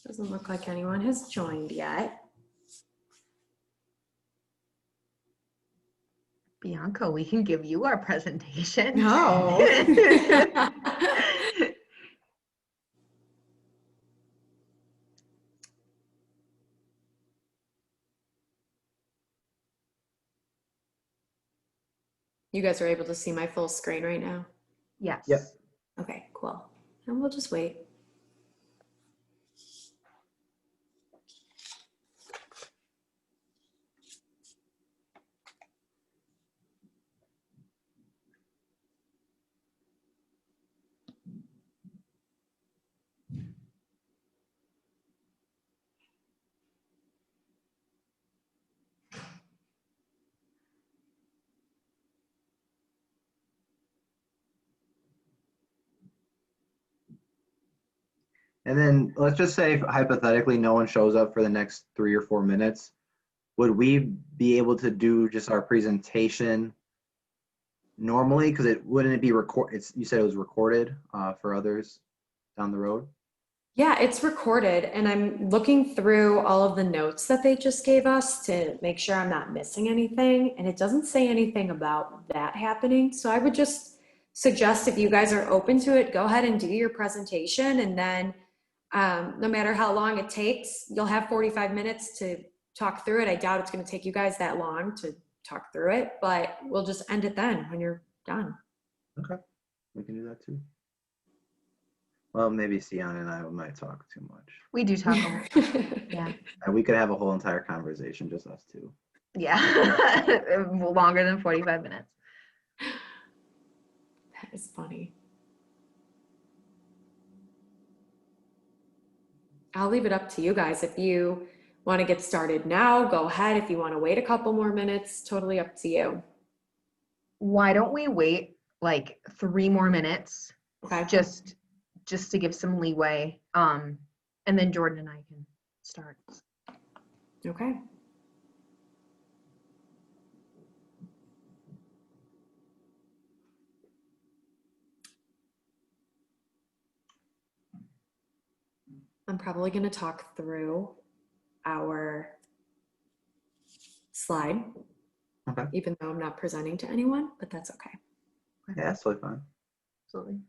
Doesn't look like anyone has joined yet. Bianca, we can give you our presentation. No. You guys are able to see my full screen right now? Yes. Yep. Okay, cool. And we'll just wait. And then let's just say hypothetically no one shows up for the next 3 or 4 minutes. Would we be able to do just our presentation normally? Because wouldn't it be you said it was recorded for others down the road? Yeah, it's recorded, and I'm looking through all of the notes that they just gave us to make sure I'm not missing anything, and it doesn't say anything about that happening. So I would just suggest, if you guys are open to it, go ahead and do your presentation, and then no matter how long it takes, you'll have 45 minutes to talk through it. I doubt it's going to take you guys that long to talk through it, but we'll just end it then when you're done. Okay, we can do that too. Well, maybe Sian and I might talk too much. We do talk a lot. Yeah. And we could have a whole entire conversation, just us two. Yeah. Longer than 45 minutes. That is funny. I'll leave it up to you guys. If you want to get started now, go ahead. If you want to wait a couple more minutes, totally up to you. Why don't we wait like 3 more minutes? Okay. Just to give some leeway. And then Jordan and I can start. Okay. I'm probably going to talk through our slide, Okay. even though I'm not presenting to anyone, but that's okay. Yeah, that's totally fine. Absolutely.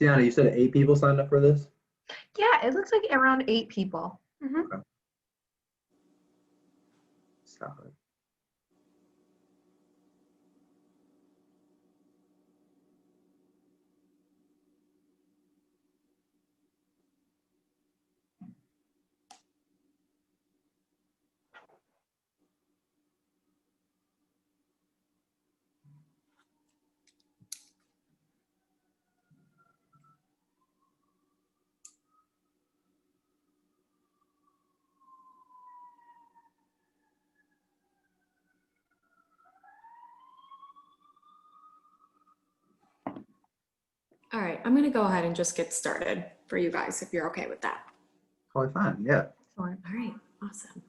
Sienna, you said 8 people signed up for this? Yeah, it looks like around 8 people. Mm-hmm. Okay. Stop it. All right, I'm going to go ahead and just get started for you guys, if you're okay with that. Totally fine, yeah. All right, awesome.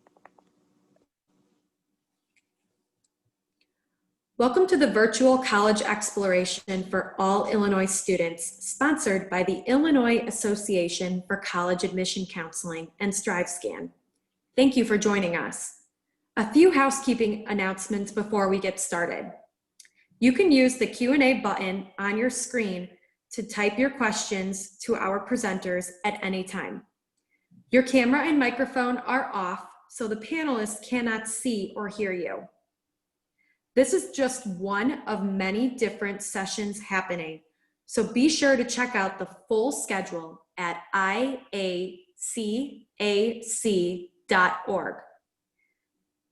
Welcome to the Virtual College Exploration for All Illinois Students, sponsored by the Illinois Association for College Admission Counseling and StriveScan. Thank you for joining us. A few housekeeping announcements before we get started. You can use the Q&A button on your screen to type your questions to our presenters at any time. Your camera and microphone are off, so the panelists cannot see or hear you. This is just one of many different sessions happening, so be sure to check out the full schedule at IACAC.org.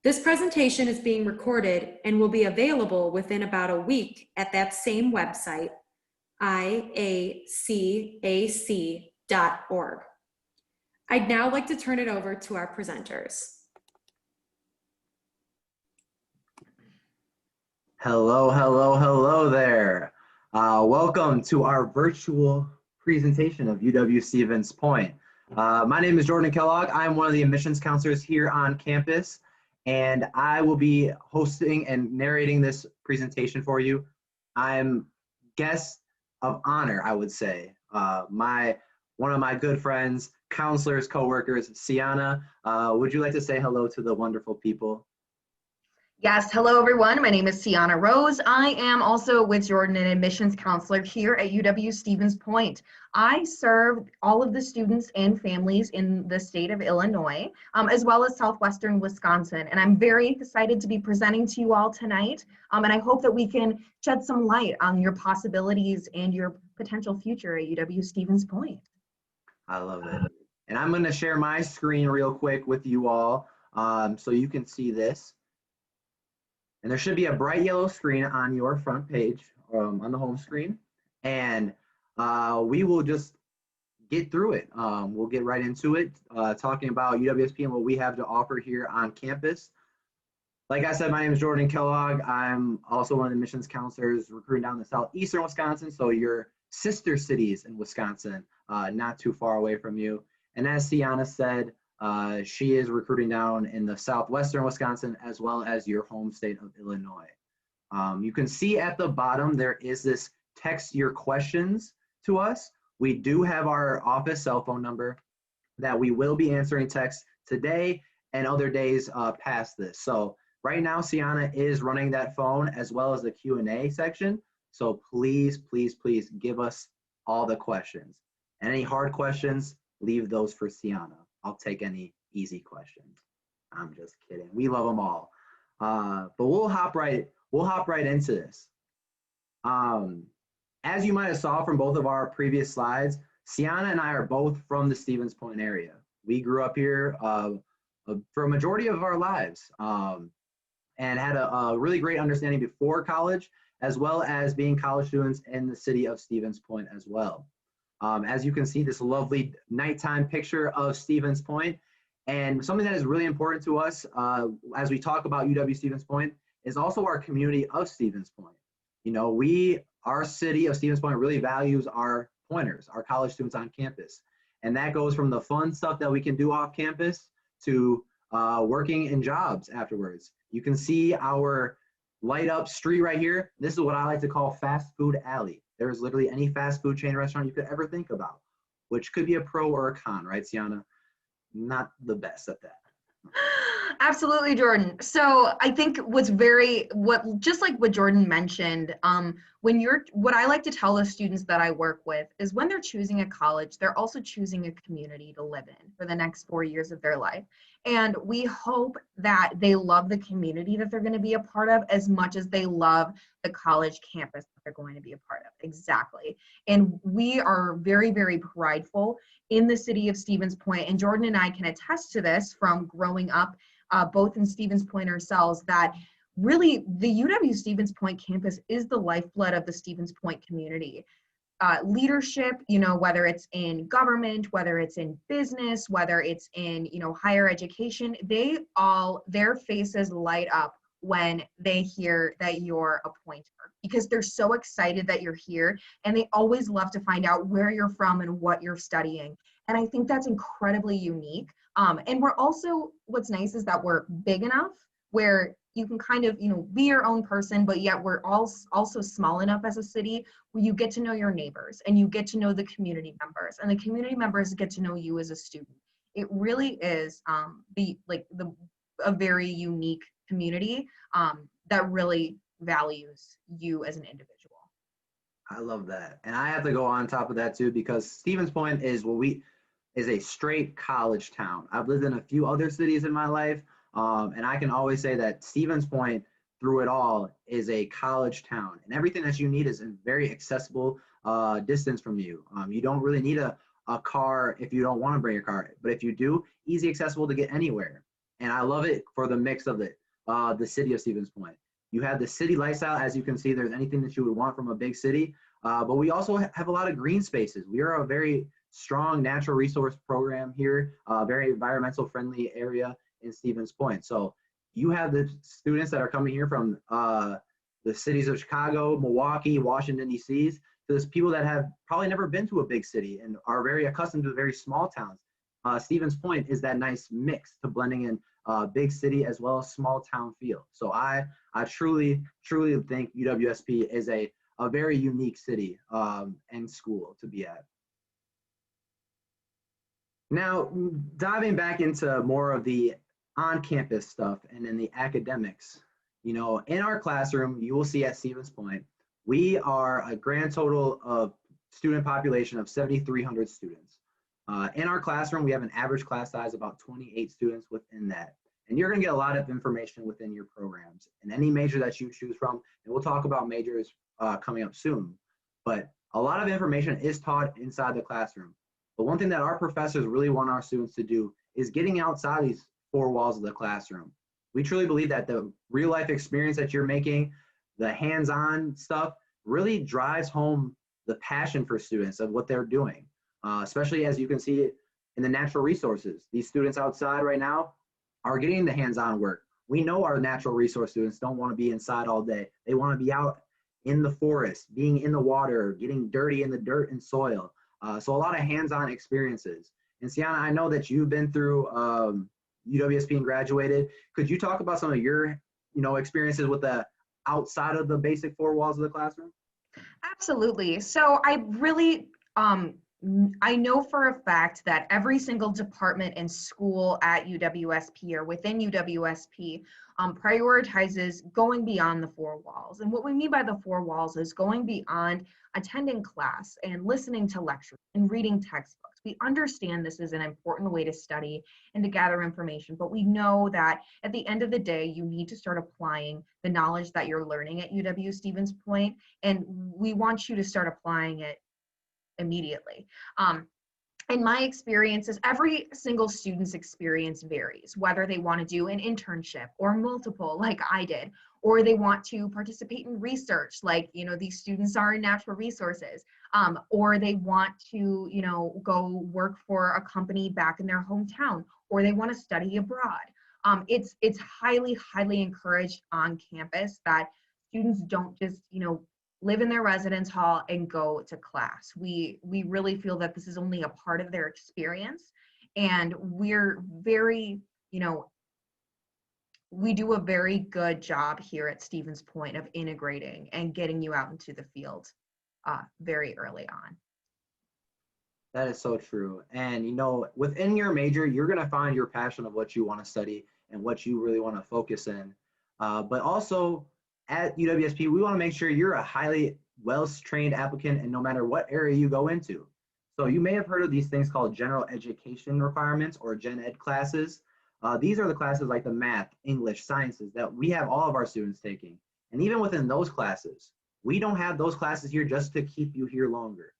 This presentation is being recorded and will be available within about a week at that same website, IACAC.org. I'd now like to turn it over to our presenters. Hello, hello, hello there. Welcome to our virtual presentation of UW-Stevens Point. My name is Jordan Kellogg. I'm one of the admissions counselors here on campus, and I will be hosting and narrating this presentation for you. I'm guest of honor, I would say. One of my good friends, counselors, coworkers, Sienna, would you like to say hello to the wonderful people? Yes, hello everyone. My name is Sienna Rose. I am also with Jordan, an admissions counselor here at UW-Stevens Point. I serve all of the students and families in the state of Illinois, as well as southwestern Wisconsin. And I'm very excited to be presenting to you all tonight. And I hope that we can shed some light on your possibilities and your potential future at UW-Stevens Point. I love it. And I'm going to share my screen real quick with you all so you can see this. And there should be a bright yellow screen on your front page on the home screen. And we will just get through it. We'll get right into it, talking about UWSP and what we have to offer here on campus. Like I said, my name is Jordan Kellogg. I'm also one of the admissions counselors recruiting down in southeastern Wisconsin, so your sister cities in Wisconsin, not too far away from you. And as Sienna said, she is recruiting down in the southwestern Wisconsin as well as your home state of Illinois. You can see at the bottom there is this text your questions to us. We do have our office cell phone number that we will be answering text today and other days past this. So right now Sienna is running that phone as well as the Q&A section. So please, please, please give us all the questions. And any hard questions, leave those for Sienna. I'll take any easy questions. I'm just kidding. We love them all. But we'll hop right into this. As you might have saw from both of our previous slides, Sienna and I are both from the Stevens Point area. We grew up here for a majority of our lives and had a really great understanding before college, as well as being college students in the city of Stevens Point as well. As you can see, this lovely nighttime picture of Stevens Point. And something that is really important to us as we talk about UW-Stevens Point is also our community of Stevens Point. You know, our city of Stevens Point really values our pointers, our college students on campus. And that goes from the fun stuff that we can do off campus to working in jobs afterwards. You can see our light up street right here. This is what I like to call fast food alley. There's literally any fast food chain restaurant you could ever think about, which could be a pro or a con, right, Sienna? Not the best at that. Absolutely, Jordan. So I think just like what Jordan mentioned, what I like to tell the students that I work with is when they're choosing a college, they're also choosing a community to live in for the next 4 years of their life. And we hope that they love the community that they're going to be a part of as much as they love the college campus that they're going to be a part of. Exactly. And we are very, very prideful in the city of Stevens Point. And Jordan and I can attest to this from growing up both in Stevens Point ourselves, that really the UW-Stevens Point campus is the lifeblood of the Stevens Point community. Leadership, whether it's in government, whether it's in business, whether it's in, higher education, their faces light up when they hear that you're a pointer, because they're so excited that you're here, and they always love to find out where you're from and what you're studying. And I think that's incredibly unique. And we're also, what's nice is that we're big enough where you can kind of, be your own person, but yet we're also small enough as a city where you get to know your neighbors and you get to know the community members, and the community members get to know you as a student. It really is a very unique community that really values you as an individual. I love that. And I have to go on top of that too, because Stevens Point is a straight college town. I've lived in a few other cities in my life, and I can always say that Stevens Point, through it all, is a college town. And everything that you need is in very accessible distance from you. You don't really need a car if you don't want to bring a car. But if you do, easy accessible to get anywhere. And I love it for the mix of it, the city of Stevens Point. You have the city lifestyle. As you can see, there's anything that you would want from a big city. But we also have a lot of green spaces. We are a very strong natural resource program here, very environmental friendly area in Stevens Point. So you have the students that are coming here from the cities of Chicago, Milwaukee, Washington, D.C., to those people that have probably never been to a big city and are very accustomed to very small towns. Stevens Point is that nice mix to blending in big city as well as small town feel. So I truly think UWSP is a very unique city and school to be at. Now, diving back into more of the on-campus stuff and then the academics, you know, in our classroom, you will see at Stevens Point, we are a grand total of student population of 7,300 students. In our classroom, we have an average class size of about 28 students within that. And you're gonna get a lot of information within your programs and any major that you choose from. And we'll talk about majors coming up soon. But a lot of information is taught inside the classroom. But one thing that our professors really want our students to do is getting outside these four walls of the classroom. We truly believe that the real life experience that you're making, the hands-on stuff, really drives home the passion for students of what they're doing, especially as you can see it in the natural resources. These students outside right now are getting the hands-on work. We know our natural resource students don't want to be inside all day. They want to be out in the forest, being in the water, getting dirty in the dirt and soil. So a lot of hands-on experiences. And Sienna, I know that you've been through UWSP and graduated. Could you talk about some of your, experiences with the outside of the basic four walls of the classroom? Absolutely. So I really, I know for a fact that every single department and school at UWSP or within UWSP prioritizes going beyond the four walls. And what we mean by the four walls is going beyond attending class and listening to lectures and reading textbooks. We understand this is an important way to study and to gather information, but we know that at the end of the day, you need to start applying the knowledge that you're learning at UW Stevens Point, and we want you to start applying it immediately. In my experiences, every single student's experience varies, whether they want to do an internship or multiple like I did, or they want to participate in research like, these students are in natural resources, or they want to, go work for a company back in their hometown, or they want to study abroad. It's highly, highly encouraged on campus that students don't just, live in their residence hall and go to class. We really feel that this is only a part of their experience, and we're very, we do a very good job here at Stevens Point of integrating and getting you out into the field very early on. That is so true. And, within your major, you're going to find your passion of what you want to study and what you really want to focus in. But also, at UWSP, we want to make sure you're a highly well-trained applicant and no matter what area you go into. So you may have heard of these things called general education requirements or gen ed classes. These are the classes like the math, English, sciences that we have all of our students taking. And even within those classes, we don't have those classes here just to keep you here longer.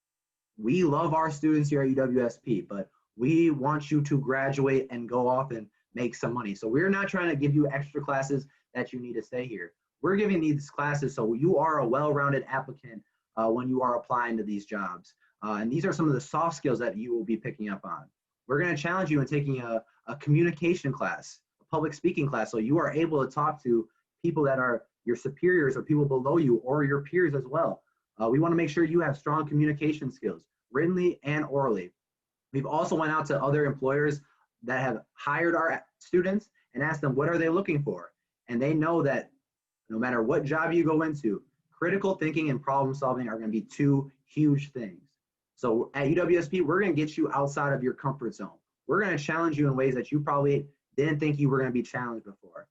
We love our students here at UWSP, but we want you to graduate and go off and make some money. So we're not trying to give you extra classes that you need to stay here. We're giving these classes so you are a well-rounded applicant when you are applying to these jobs. And these are some of the soft skills that you will be picking up on. We're going to challenge you in taking a communication class, a public speaking class, so you are able to talk to people that are your superiors or people below you or your peers as well. We want to make sure you have strong communication skills, writtenly and orally. We've also went out to other employers that have hired our students and asked them, what are they looking for? And they know that no matter what job you go into, critical thinking and problem solving are going to be two huge things. So at UWSP, we're going to get you outside of your comfort zone. We're going to challenge you in ways that you probably didn't think you were going to be challenged before.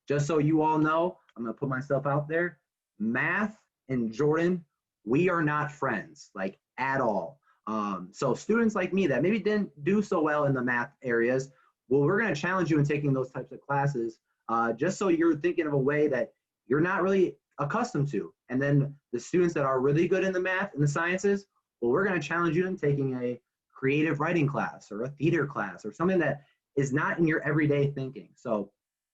Just so you all know, I'm going to put myself out there. Math and Jordan, we are not friends, like at all. So students like me that maybe didn't do so well in the math areas, well, we're going to challenge you in taking those types of classes. Just so you're thinking of a way that you're not really accustomed to. And then the students that are really good in the math and the sciences, well, we're going to challenge you in taking a creative writing class or a theater class or something that is not in your everyday thinking. So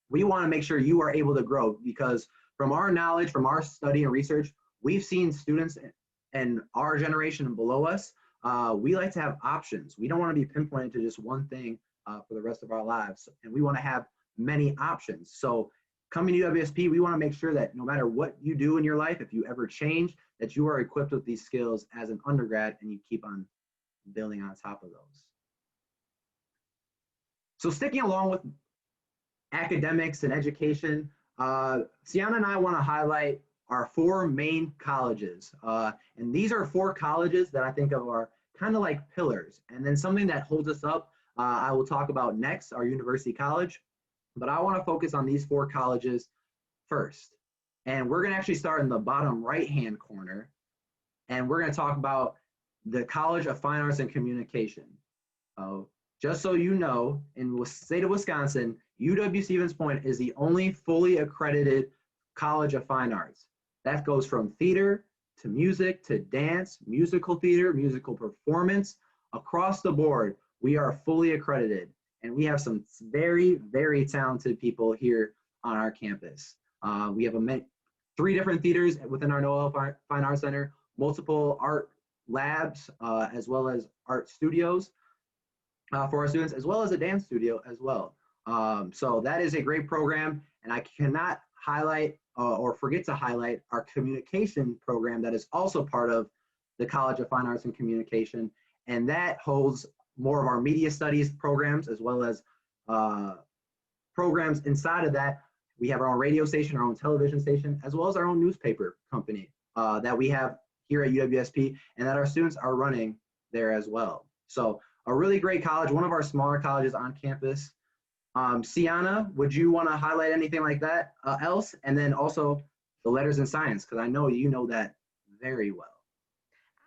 we want to make sure you are able to grow, because from our knowledge, from our study and research, we've seen students in our generation and below us we like to have options. We don't want to be pinpointed to just one thing for the rest of our lives, and we want to have many options. So coming to UWSP, we want to make sure that no matter what you do in your life, if you ever change, that you are equipped with these skills as an undergrad and you keep on building on top of those. So sticking along with academics and education, Sienna and I want to highlight our 4 main colleges. And these are 4 colleges that I think of are kind of like pillars. And then something that holds us up, I will talk about next, our University College. But I want to focus on these 4 colleges first. And we're going to actually start in the bottom right-hand corner. And we're going to talk about the College of Fine Arts and Communication. Just so you know, in the state of Wisconsin, UW-Stevens Point is the only fully accredited College of Fine Arts. That goes from theater to music to dance, musical theater, musical performance. Across the board, we are fully accredited. And we have some very, very talented people here on our campus. We have 3 different theaters within our Noel Fine Arts Center, multiple art labs, as well as art studios for our students, as well as a dance studio as well. So that is a great program, and I cannot highlight or forget to highlight our communication program that is also part of the College of Fine Arts and Communication, and that holds more of our media studies programs, as well as programs inside of that. We have our own radio station, our own television station, as well as our own newspaper company that we have here at UWSP, and that our students are running there as well. So a really great college, one of our smaller colleges on campus. Sienna, would you want to highlight anything like that else? And then also the letters in science, because I know you know that very well.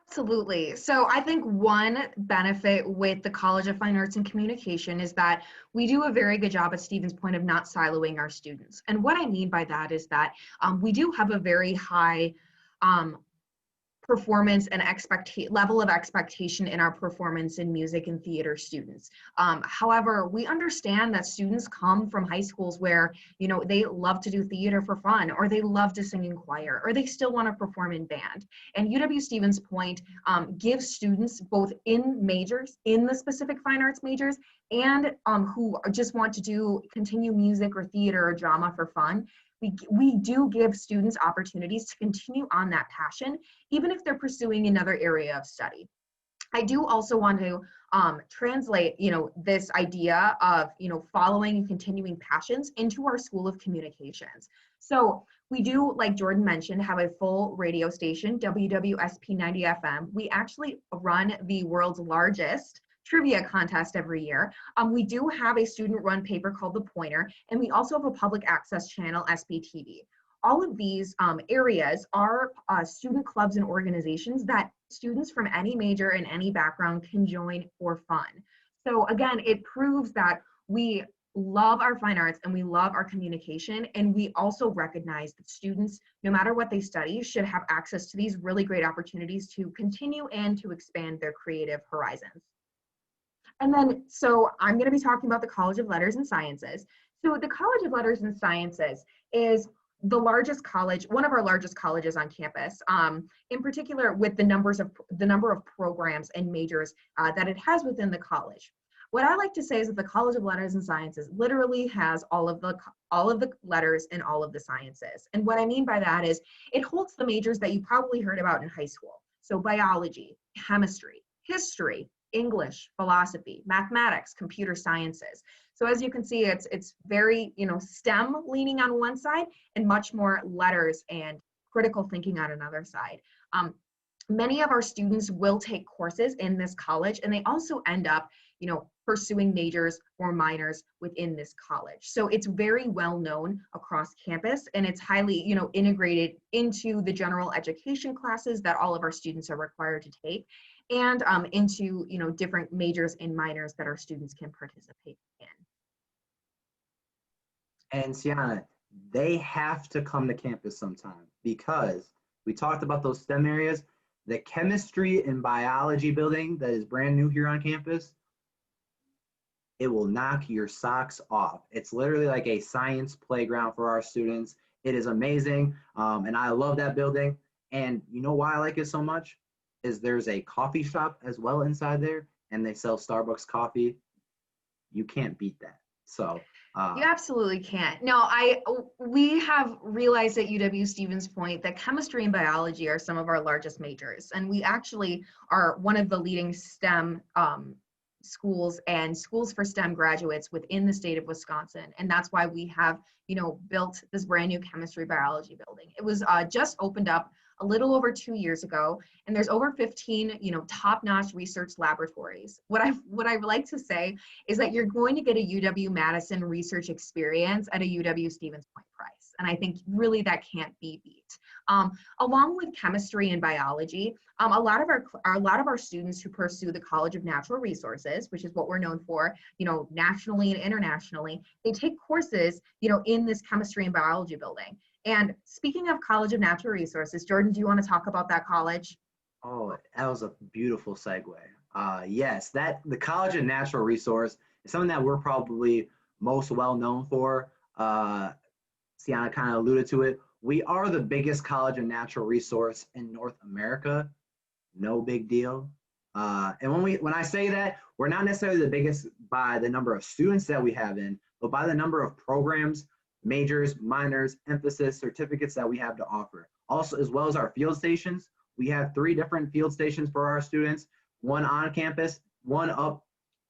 Absolutely. So I think one benefit with the College of Fine Arts and Communication is that we do a very good job at Stevens Point of not siloing our students. And what I mean by that is that we do have a very high performance and level of expectation in our performance in music and theater students. However, we understand that students come from high schools where, you know, they love to do theater for fun, or they love to sing in choir, or they still want to perform in band. And UW-Stevens Point gives students both in majors, in the specific fine arts majors, and who just want to continue music or theater or drama for fun. We do give students opportunities to continue on that passion, even if they're pursuing another area of study. I do also want to translate, this idea of, following and continuing passions into our School of Communications. So we do, like Jordan mentioned, have a full radio station, WWSP 90 FM. We actually run the world's largest trivia contest every year. We do have a student-run paper called The Pointer, and we also have a public access channel, SBTV. All of these areas are student clubs and organizations that students from any major and any background can join for fun. So again, it proves that we love our fine arts and we love our communication, and we also recognize that students, no matter what they study, should have access to these really great opportunities to continue and to expand their creative horizons. And then, so I'm going to be talking about the College of Letters and Sciences. So the College of Letters and Sciences is the largest college, one of our largest colleges on campus, in particular with the number of programs and majors that it has within the college. What I like to say is that the College of Letters and Sciences literally has all of the letters and all of the sciences. And what I mean by that is it holds the majors that you probably heard about in high school. So biology, chemistry, history, English, philosophy, mathematics, computer sciences. So as you can see, it's very, STEM leaning on one side and much more letters and critical thinking on another side. Many of our students will take courses in this college, and they also end up, pursuing majors or minors within this college. So it's very well known across campus, and it's highly, integrated into the general education classes that all of our students are required to take, and into, different majors and minors that our students can participate in. And Sienna, they have to come to campus sometime, because we talked about those STEM areas. The chemistry and biology building that is brand new here on campus, it will knock your socks off. It's literally like a science playground for our students. It is amazing, and I love that building. And you know why I like it so much? is there's a coffee shop as well inside there, and they sell Starbucks coffee. You can't beat that. So You absolutely can't. No, we have realized at UW-Stevens Point that chemistry and biology are some of our largest majors, and we actually are one of the leading STEM schools and schools for STEM graduates within the state of Wisconsin, and that's why we have, built this brand new chemistry biology building. It was just opened up a little over 2 years ago, and there's over 15, top-notch research laboratories. What I like to say is that you're going to get a UW-Madison research experience at a UW-Stevens Point price, and I think really that can't be beat. Along with chemistry and biology, a lot of our students who pursue the College of Natural Resources, which is what we're known for, nationally and internationally, they take courses, in this chemistry and biology building. And speaking of College of Natural Resources, Jordan, do you want to talk about that college? Oh, that was a beautiful segue. Yes, the College of Natural Resource is something that we're probably most well known for. Sienna kind of alluded to it. We are the biggest college of natural resource in North America. No big deal. And when I say that, we're not necessarily the biggest by the number of students that we have in, but by the number of programs, majors, minors, emphasis, certificates that we have to offer. Also, as well as our field stations, we have 3 different field stations for our students, one on campus, one up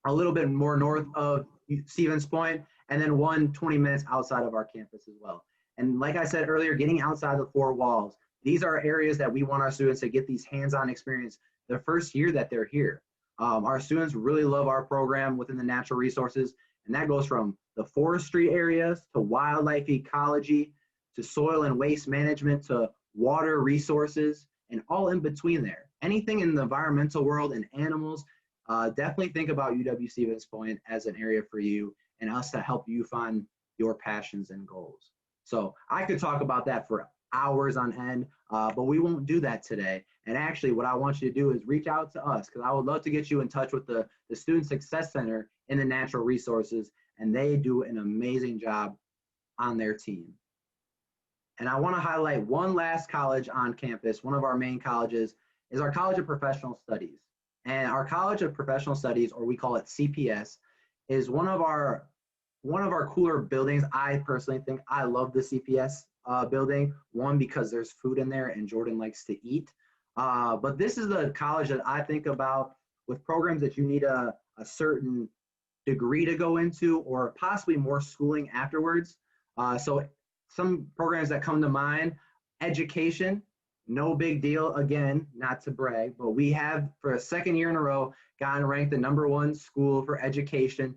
a little bit more north of Stevens Point, and then one 20 minutes outside of our campus as well. And like I said earlier, getting outside the 4 walls, these are areas that we want our students to get these hands-on experience the first year that they're here. Our students really love our program within the natural resources, and that goes from the forestry areas to wildlife ecology to soil and waste management to water resources and all in between there. Anything in the environmental world and animals, definitely think about UW-Stevens Point as an area for you and us to help you find your passions and goals. So I could talk about that for hours on end, but we won't do that today. And actually what I want you to do is reach out to us, because I would love to get you in touch with the Student Success Center in the Natural Resources, and they do an amazing job on their team. And I want to highlight one last college on campus. One of our main colleges is our College of Professional Studies. And our College of Professional Studies, or we call it CPS, is one of our cooler buildings. I personally think I love the CPS building. One, because there's food in there and Jordan likes to eat. But this is the college that I think about with programs that you need a certain degree to go into, or possibly more schooling afterwards. So some programs that come to mind: education, no big deal. Again, not to brag, but we have for a 2nd year in a row gotten ranked the #1 school for education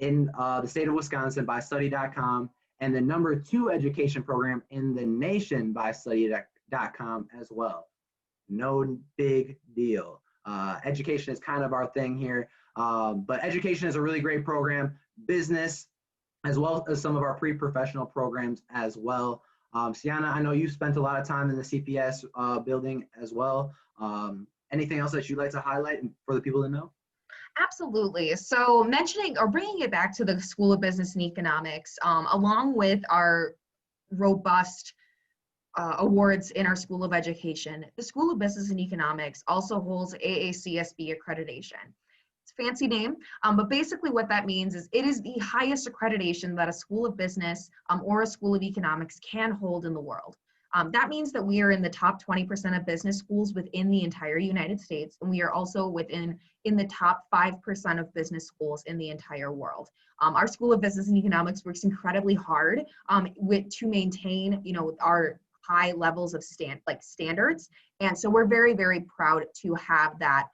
in the state of Wisconsin by study.com, and the #2 education program in the nation by study.com as well. No big deal. Education is kind of our thing here, but education is a really great program. Business, as well as some of our pre-professional programs as well. Sienna, I know you spent a lot of time in the CPS building as well. Anything else that you'd like to highlight for the people to know? Absolutely. So mentioning or bringing it back to the School of Business and Economics, along with our robust awards in our School of Education, the School of Business and Economics also holds AACSB accreditation. It's a fancy name, but basically what that means is it is the highest accreditation that a School of Business or a School of Economics can hold in the world. That means that we are in the top 20% of business schools within the entire United States, and we are also in the top 5% of business schools in the entire world. Our School of Business and Economics works incredibly hard to maintain, our high levels of standards, and so we're very, very proud to have that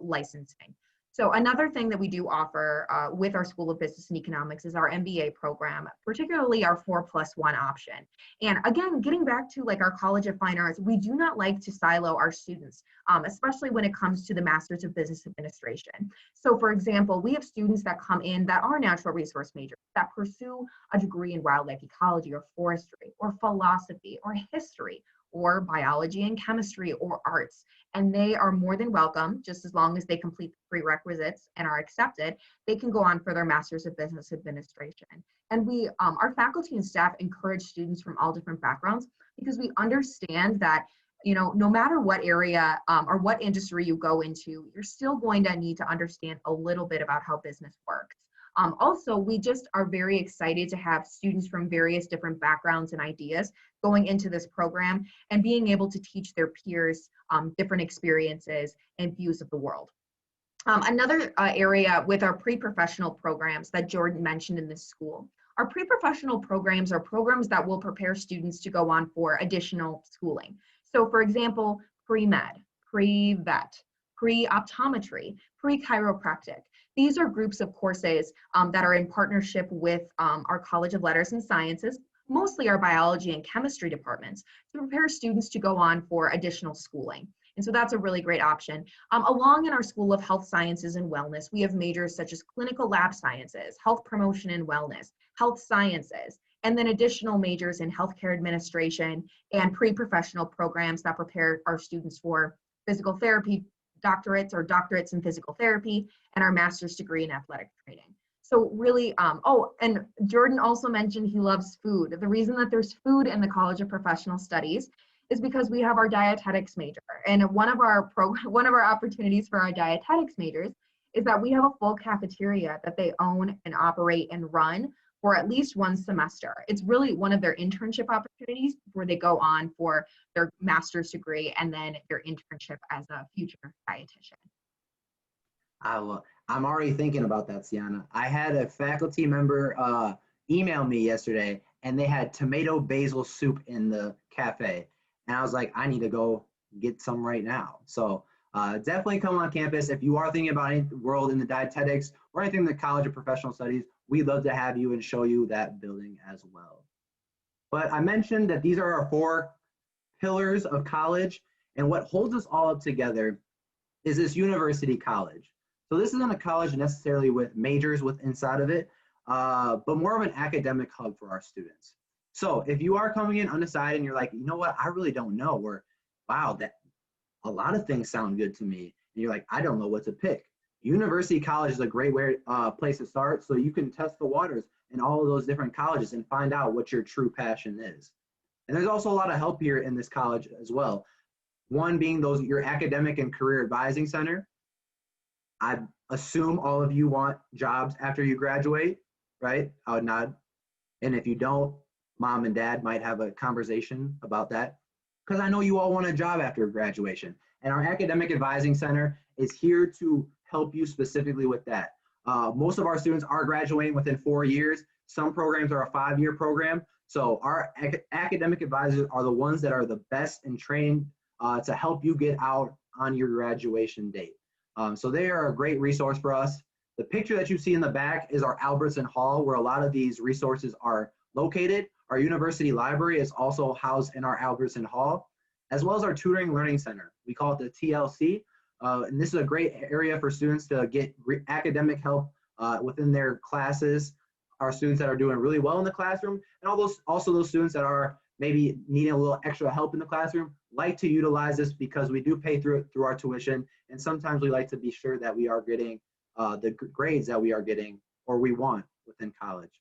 licensing. So another thing that we do offer with our School of Business and Economics is our MBA program, particularly our 4+1 option. And again, getting back to our College of Fine Arts, we do not like to silo our students, especially when it comes to the Masters of Business Administration. So for example, we have students that come in that are natural resource majors that pursue a degree in wildlife ecology or forestry or philosophy or history or biology and chemistry or arts. And they are more than welcome, just as long as they complete the prerequisites and are accepted, they can go on for their Masters of Business Administration. And we, our faculty and staff encourage students from all different backgrounds because we understand that you know, no matter what area or what industry you go into, you're still going to need to understand a little bit about how business works. Also, we just are very excited to have students from various different backgrounds and ideas going into this program and being able to teach their peers different experiences and views of the world. Another area with our pre-professional programs that Jordan mentioned in this school. Our pre-professional programs are programs that will prepare students to go on for additional schooling. So for example, pre-med, pre-vet, pre-optometry, pre-chiropractic. These are groups of courses that are in partnership with our College of Letters and Sciences, mostly our biology and chemistry departments, to prepare students to go on for additional schooling. And so that's a really great option. Along in our School of Health Sciences and Wellness, we have majors such as clinical lab sciences, health promotion and wellness, health sciences, and then additional majors in healthcare administration and pre-professional programs that prepare our students for physical therapy doctorates or doctorates in physical therapy and our master's degree in athletic training. So really, oh, and Jordan also mentioned he loves food. The reason that there's food in the College of Professional Studies is because we have our dietetics major. And one of our opportunities for our dietetics majors is that we have a full cafeteria that they own and operate and run for at least one semester. It's really one of their internship opportunities where they go on for their master's degree and then their internship as a future dietitian. I'm already thinking about that, Sienna. I had a faculty member email me yesterday, and they had tomato basil soup in the cafe. And I was like, I need to go get some right now. So definitely come on campus. If you are thinking about any world in the dietetics or anything in the College of Professional Studies, we'd love to have you and show you that building as well. But I mentioned that these are our 4 pillars of college, and what holds us all up together is this university college. So this isn't a college necessarily with majors inside of it, but more of an academic hub for our students. So if you are coming in undecided and you're like, you know what, I really don't know, or wow, that a lot of things sound good to me, and you're like, I don't know what to pick. University college is a great place to start, so you can test the waters in all of those different colleges and find out what your true passion is. And there's also a lot of help here in this college as well. One being your academic and career advising center. I assume all of you want jobs after you graduate, right? I would nod. And if you don't, mom and dad might have a conversation about that, because I know you all want a job after graduation. And our academic advising center is here to help you specifically with that. Most of our students are graduating within 4 years. Some programs are a 5-year program. So our academic advisors are the ones that are the best and trained to help you get out on your graduation date. So they are a great resource for us. The picture that you see in the back is our Albertson Hall, where a lot of these resources are located. Our university library is also housed in our Albertson Hall, as well as our tutoring learning center. We call it the TLC. And this is a great area for students to get academic help within their classes. Our students that are doing really well in the classroom, and also those students that are maybe needing a little extra help in the classroom, like to utilize this because we do pay through our tuition, and sometimes we like to be sure that we are getting the grades that we are getting or we want within college.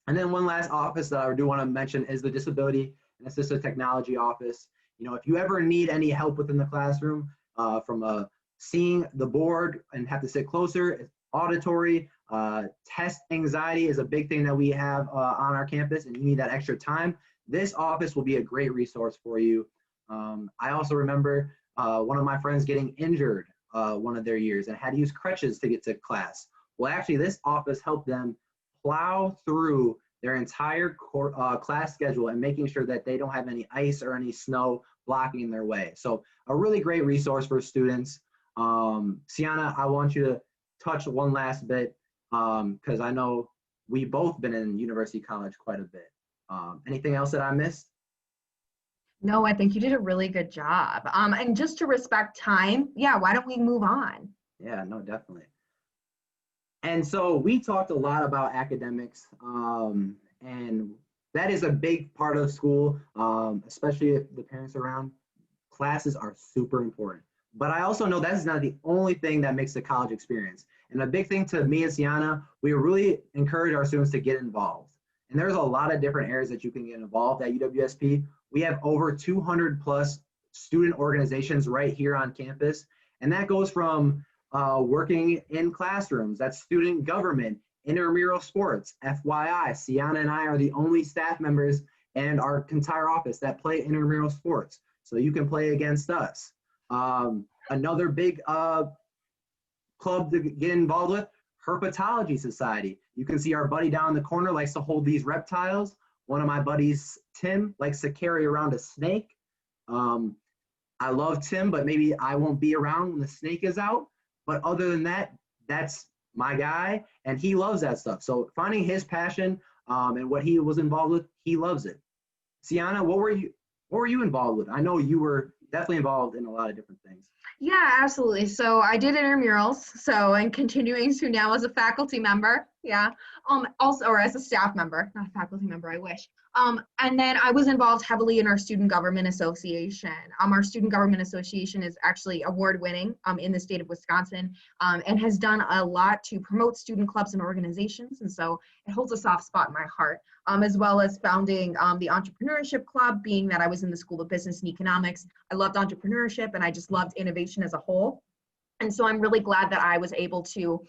And then one last office that I do want to mention is the Disability and Assistive Technology Office. You know, if you ever need any help within the classroom from seeing the board and have to sit closer, auditory, test anxiety is a big thing that we have on our campus, and you need that extra time, this office will be a great resource for you. I also remember one of my friends getting injured one of their years and had to use crutches to get to class. Well, actually, this office helped them plow through their entire class schedule and making sure that they don't have any ice or any snow blocking their way. So a really great resource for students. Sienna, I want you to touch one last bit because I know we've both been in university college quite a bit. Anything else that I missed? No, I think you did a really good job. And just to respect time, yeah, why don't we move on? Yeah, no, definitely. And so we talked a lot about academics, and that is a big part of school, especially if the parents are around. Classes are super important. But I also know that is not the only thing that makes the college experience. And a big thing to me and Sienna, we really encourage our students to get involved. And there's a lot of different areas that you can get involved at UWSP. We have over 200 plus student organizations right here on campus. And that goes from working in classrooms, that's student government, intramural sports. FYI, Sienna and I are the only staff members and our entire office that play intramural sports. So you can play against us. Another big club to get involved with, Herpetology Society. You can see our buddy down in the corner likes to hold these reptiles. One of my buddies, Tim, likes to carry around a snake. I love Tim, but maybe I won't be around when the snake is out. But other than that, that's my guy, and he loves that stuff. So finding his passion and what he was involved with, he loves it. Sienna, what were you involved with? I know you were definitely involved in a lot of different things. Yeah, absolutely. So I did intramurals. So and continuing to now as a faculty member. Yeah. Also, or as a staff member, not a faculty member, I wish. And then I was involved heavily in our Student Government Association. Our Student Government Association is actually award-winning in the state of Wisconsin and has done a lot to promote student clubs and organizations. And so it holds a soft spot in my heart, as well as founding the Entrepreneurship Club, being that I was in the School of Business and Economics. I loved entrepreneurship and I just loved innovation as a whole. And so I'm really glad that I was able to,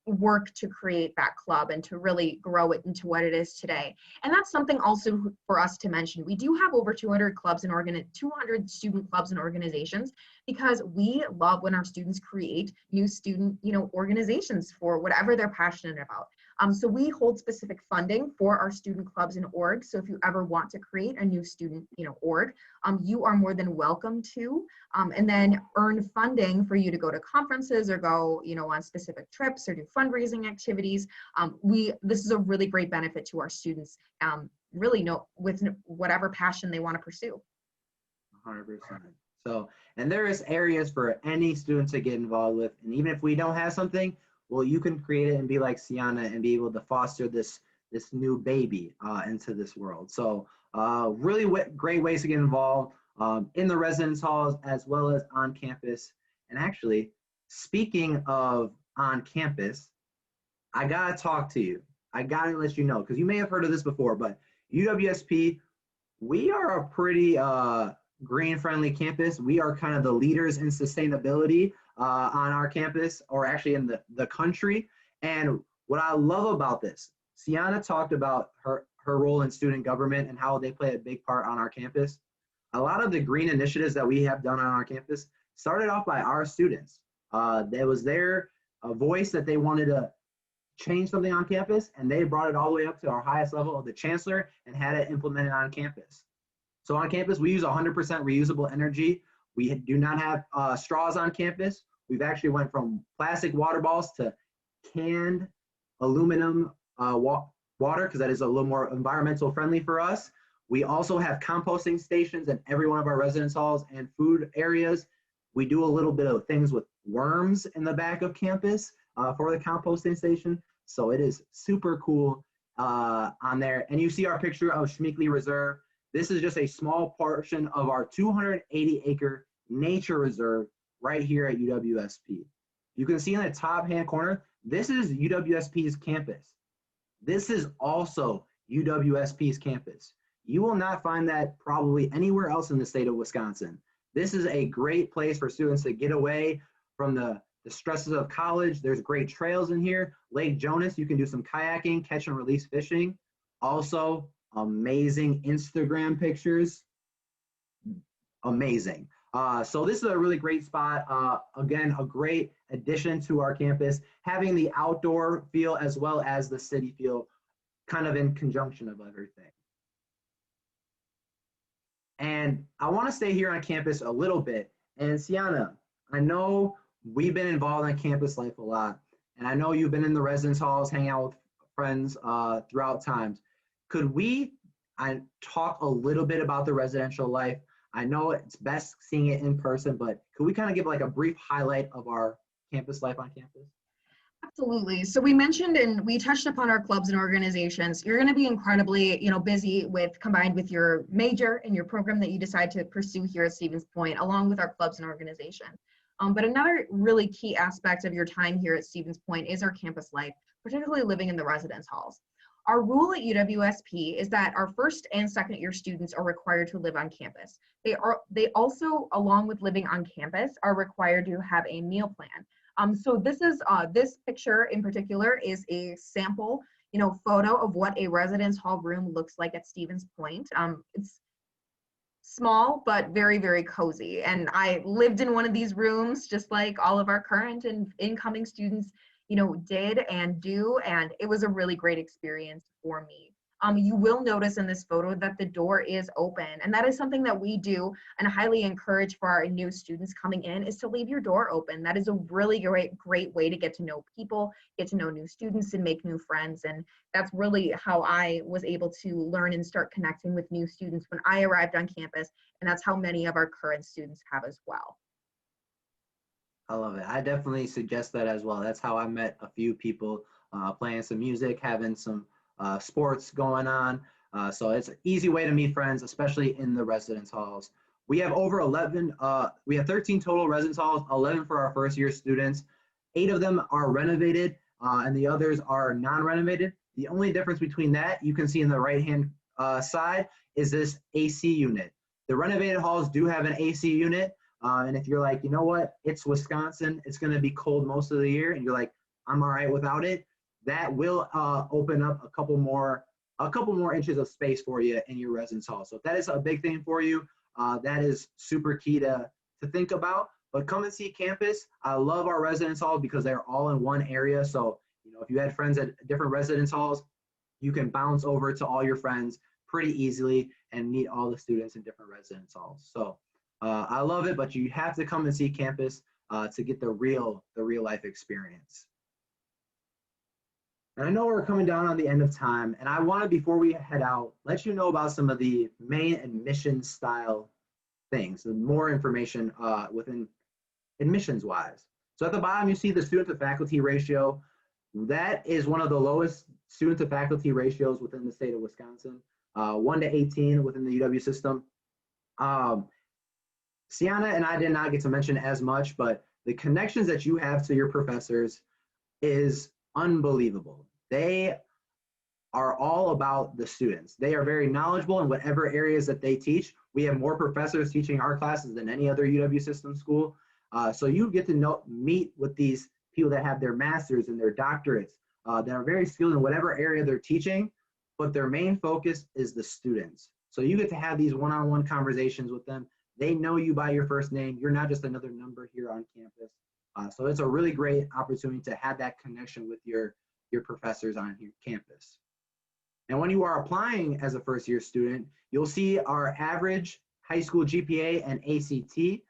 work to create that club and to really grow it into what it is today. And that's something also for us to mention. We do have over 200 clubs and 200 student clubs and organizations, because we love when our students create new student, organizations for whatever they're passionate about. So we hold specific funding for our student clubs and orgs. So if you ever want to create a new student, org, you are more than welcome to, and then earn funding for you to go to conferences or go, on specific trips or do fundraising activities. This is a really great benefit to our students, really with whatever passion they want to pursue. 100%. So, and there is areas for any student to get involved with. And even if we don't have something, well, you can create it and be like Sienna and be able to foster this new baby into this world. So really great ways to get involved in the residence halls as well as on campus. And actually, speaking of on campus, I gotta talk to you. I gotta let you know, because you may have heard of this before, but UWSP, we are a pretty green-friendly campus. We are kind of the leaders in sustainability on our campus, or actually in the country. And what I love about this, Sienna talked about her role in student government and how they play a big part on our campus. A lot of the green initiatives that we have done on our campus started off by our students. There was their voice that they wanted to change something on campus, and they brought it all the way up to our highest level of the chancellor and had it implemented on campus. So on campus, we use 100% reusable energy. We do not have straws on campus. We've actually went from plastic water balls to canned aluminum water, because that is a little more environmental friendly for us. We also have composting stations in every one of our residence halls and food areas. We do a little bit of things with worms in the back of campus for the composting station. So it is super cool on there. And you see our picture of Schmeekley Reserve. This is just a small portion of our 280-acre nature reserve right here at UWSP. You can see in the top hand corner, this is UWSP's campus. This is also UWSP's campus. You will not find that probably anywhere else in the state of Wisconsin. This is a great place for students to get away from the stresses of college. There's great trails in here. Lake Jonas, you can do some kayaking, catch and release fishing. Also, amazing Instagram pictures. Amazing. So this is a really great spot. Again, a great addition to our campus, having the outdoor feel as well as the city feel, kind of in conjunction of everything. And I want to stay here on campus a little bit. And Sienna, I know we've been involved in campus life a lot, and I know you've been in the residence halls, hanging out with friends throughout times. Could we talk a little bit about the residential life? I know it's best seeing it in person, but could we kind of give like a brief highlight of our campus life on campus? Absolutely. So we mentioned and we touched upon our clubs and organizations. You're going to be incredibly, busy combined with your major and your program that you decide to pursue here at Stevens Point, along with our clubs and organization. But another really key aspect of your time here at Stevens Point is our campus life, particularly living in the residence halls. Our rule at UWSP is that our first and second year students are required to live on campus. They also, along with living on campus, are required to have a meal plan. So this picture in particular is a sample, photo of what a residence hall room looks like at Stevens Point. It's small, but very, very cozy. And I lived in one of these rooms, just like all of our current and incoming students, did and do. And it was a really great experience for me. You will notice in this photo that the door is open. And that is something that we do and highly encourage for our new students coming in, is to leave your door open. That is a really great way to get to know people, get to know new students, and make new friends. And that's really how I was able to learn and start connecting with new students when I arrived on campus. And that's how many of our current students have as well. I love it. I definitely suggest that as well. That's how I met a few people, playing some music, having some sports going on. So it's an easy way to meet friends, especially in the residence halls. We have over 11, we have 13 total residence halls, 11 for our first year students. 8 of them are renovated and the others are non-renovated. The only difference between that, you can see in the right-hand side, is this AC unit. The renovated halls do have an AC unit. And if you're like, you know what, it's Wisconsin, it's going to be cold most of the year, and you're like, I'm all right without it, that will open up a couple more inches of space for you in your residence hall. So if that is a big thing for you, that is super key to think about. But come and see campus. I love our residence halls because they're all in one area. So if you had friends at different residence halls, you can bounce over to all your friends pretty easily and meet all the students in different residence halls. So I love it, but you have to come and see campus to get the real life experience. And I know we're coming down on the end of time, and I want to, before we head out, let you know about some of the main admission style things, and more information within admissions wise. So at the bottom, you see the student to faculty ratio. That is one of the lowest student to faculty ratios within the state of Wisconsin, 1 to 18 within the UW system. Sienna and I did not get to mention as much, but the connections that you have to your professors is unbelievable. They are all about the students. They are very knowledgeable in whatever areas that they teach. We have more professors teaching our classes than any other UW system school. So you get to meet with these people that have their masters and their doctorates that are very skilled in whatever area they're teaching, but their main focus is the students. So you get to have these one-on-one conversations with them. They know you by your first name. You're not just another number here on campus. So it's a really great opportunity to have that connection with your professors on your campus. And when you are applying as a first year student, you'll see our average high school GPA and ACT.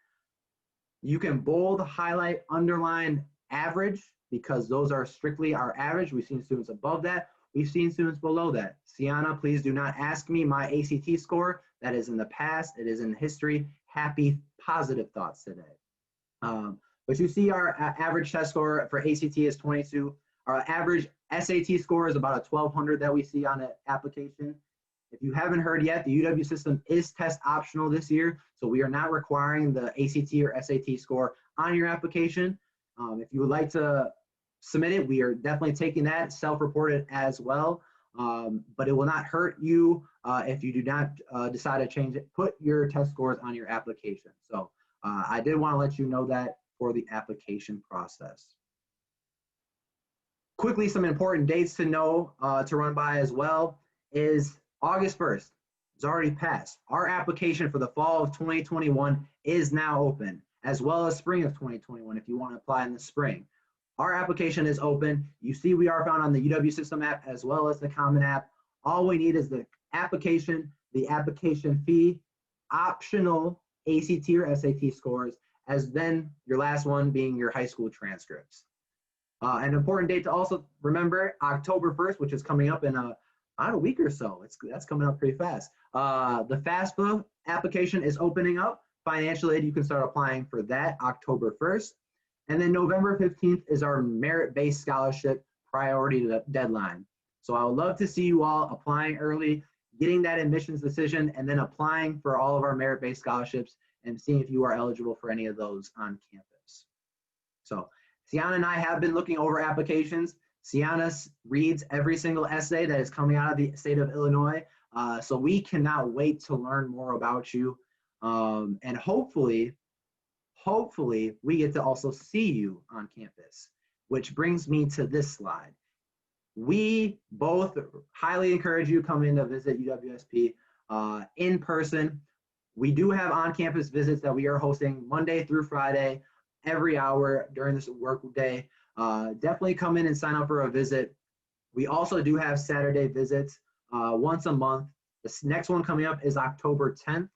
You can bold, highlight, underline average because those are strictly our average. We've seen students above that. We've seen students below that. Sienna, please do not ask me my ACT score. That is in the past. It is in history. Happy, positive thoughts today. But you see our average test score for ACT is 22. Our average SAT score is about a 1200 that we see on an application. If you haven't heard yet, the UW system is test optional this year, so we are not requiring the ACT or SAT score on your application. If you would like to submit it, we are definitely taking that, self-reported as well, but it will not hurt you if you do not decide to change it. Put your test scores on your application. So I did want to let you know that for the application process. Quickly, some important dates to know, to run by as well, is August 1st. It's already passed. Our application for the fall of 2021 is now open, as well as spring of 2021 if you want to apply in the spring. Our application is open. You see we are found on the UW System app as well as the Common App. All we need is the application fee, optional ACT or SAT scores, as then your last one being your high school transcripts. An important date to also remember, October 1st, which is coming up in about a week or so. That's coming up pretty fast. The FAFSA application is opening up. Financial aid, you can start applying for that October 1st. And then November 15th is our merit-based scholarship priority deadline. So I would love to see you all applying early, getting that admissions decision, and then applying for all of our merit-based scholarships and seeing if you are eligible for any of those on campus. So Sienna and I have been looking over applications. Sienna reads every single essay that is coming out of the state of Illinois. So we cannot wait to learn more about you. And hopefully we get to also see you on campus, which brings me to this slide. We both highly encourage you to come in to visit UWSP in person. We do have on-campus visits that we are hosting Monday through Friday, every hour during this work day. Definitely come in and sign up for a visit. We also do have Saturday visits once a month. This next one coming up is October 10th.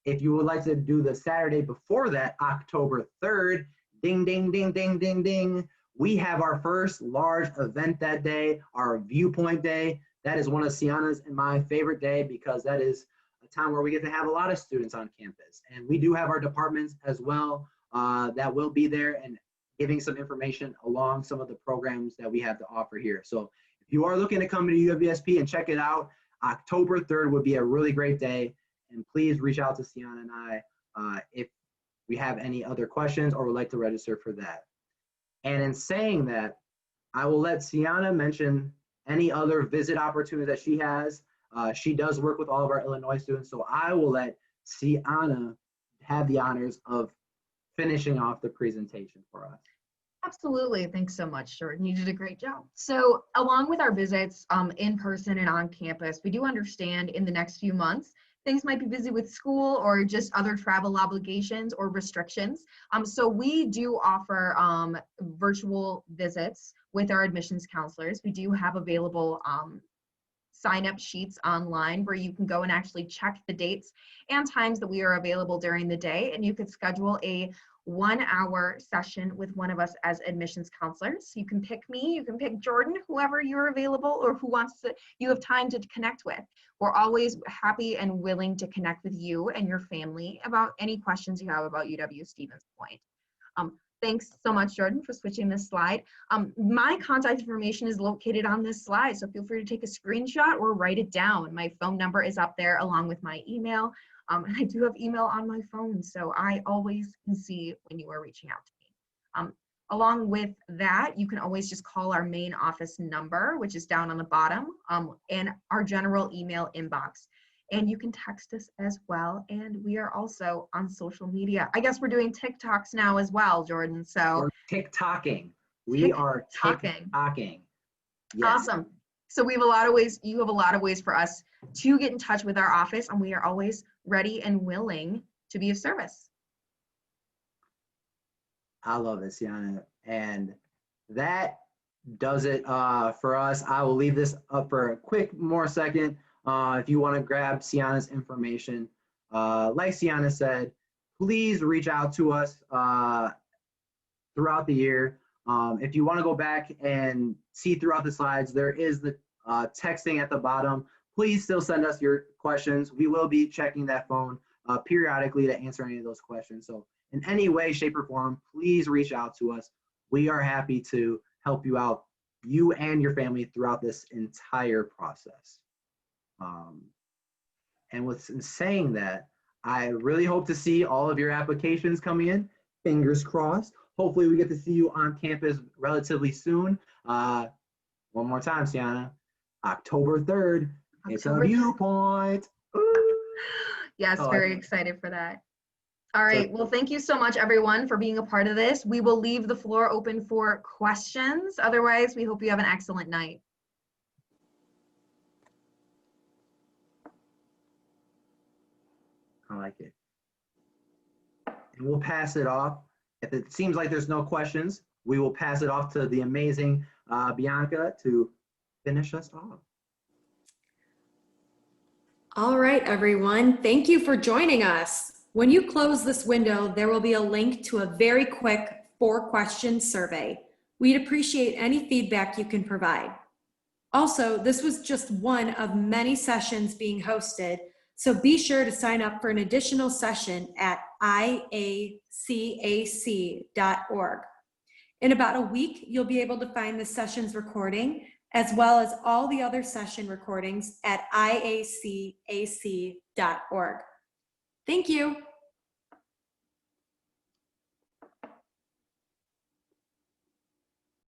If you would like to do the Saturday before that, October 3rd, ding, ding, ding, ding, ding, ding, we have our first large event that day, our Viewpoint Day. That is one of Sienna's and my favorite day because that is a time where we get to have a lot of students on campus. And we do have our departments as well that will be there and giving some information along some of the programs that we have to offer here. So if you are looking to come to UWSP and check it out, October 3rd would be a really great day. And please reach out to Sienna and I if we have any other questions or would like to register for that. And in saying that, I will let Sienna mention any other visit opportunities that she has. She does work with all of our Illinois students, so I will let Sienna have the honors of finishing off the presentation for us. Absolutely. Thanks so much, Jordan. You did a great job. So along with our visits in person and on campus, we do understand in the next few months, things might be busy with school or just other travel obligations or restrictions. So we do offer virtual visits with our admissions counselors. We do have available sign-up sheets online where you can go and actually check the dates and times that we are available during the day, and you could schedule a 1-hour session with one of us as admissions counselors. You can pick me, you can pick Jordan, whoever you're available or who wants to, you have time to connect with. We're always happy and willing to connect with you and your family about any questions you have about UW-Stevens Point. Thanks so much, Jordan, for switching this slide. My contact information is located on this slide, so feel free to take a screenshot or write it down. My phone number is up there along with my email. And I do have email on my phone, so I always can see when you are reaching out to me. Along with that, you can always just call our main office number, which is down on the bottom, and our general email inbox. And you can text us as well. And we are also on social media. I guess we're doing TikToks now as well, Jordan. So we're TikToking. We are TikToking. Yes. Awesome. So we have a lot of ways, you have a lot of ways for us to get in touch with our office, and we are always ready and willing to be of service. I love it, Sienna. And that does it for us. I will leave this up for a quick more second. If you want to grab Sienna's information, like Sienna said, please reach out to us throughout the year. If you want to go back and see throughout the slides, there is the texting at the bottom. Please still send us your questions. We will be checking that phone periodically to answer any of those questions. So in any way, shape, or form, please reach out to us. We are happy to help you out, you and your family, throughout this entire process. And with saying that, I really hope to see all of your applications coming in. Fingers crossed. Hopefully we get to see you on campus relatively soon. One more time, Sienna. October 3rd. It's a Viewpoint. Yes, very excited for that. All right. Well, thank you so much, everyone, for being a part of this. We will leave the floor open for questions. Otherwise, we hope you have an excellent night. I like it. And we'll pass it off. If it seems like there's no questions, we will pass it off to the amazing Bianca to finish us off. All right, everyone. Thank you for joining us. When you close this window, there will be a link to a very quick 4-question survey. We'd appreciate any feedback you can provide. Also, this was just one of many sessions being hosted, so be sure to sign up for an additional session at IACAC.org. In about a week, you'll be able to find the session's recording, as well as all the other session recordings at IACAC.org. Thank you.